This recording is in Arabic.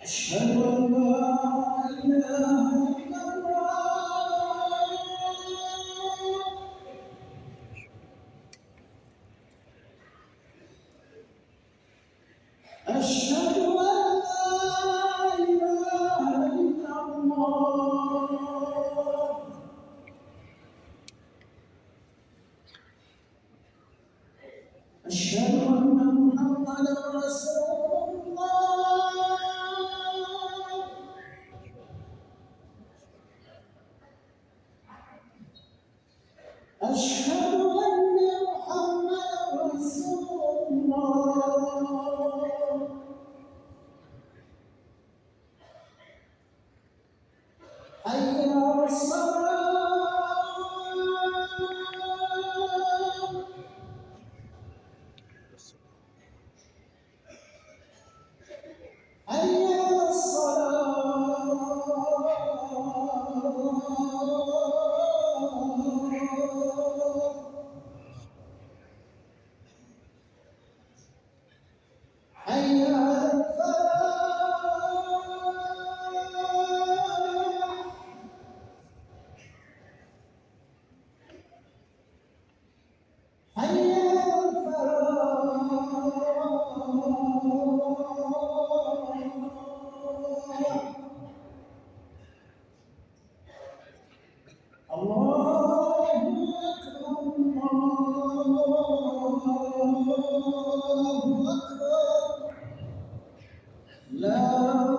أشهد أن لا إله إلا الله. أشهد أن لا إله إلا الله. أشهد أن محمدا رسول الله. أشهد أن محمدا رسول الله. حي على الصلاة. حي على الصلاة. حي على الفلاح. حي على الفلاح. الله أكبر، الله أكبر. لا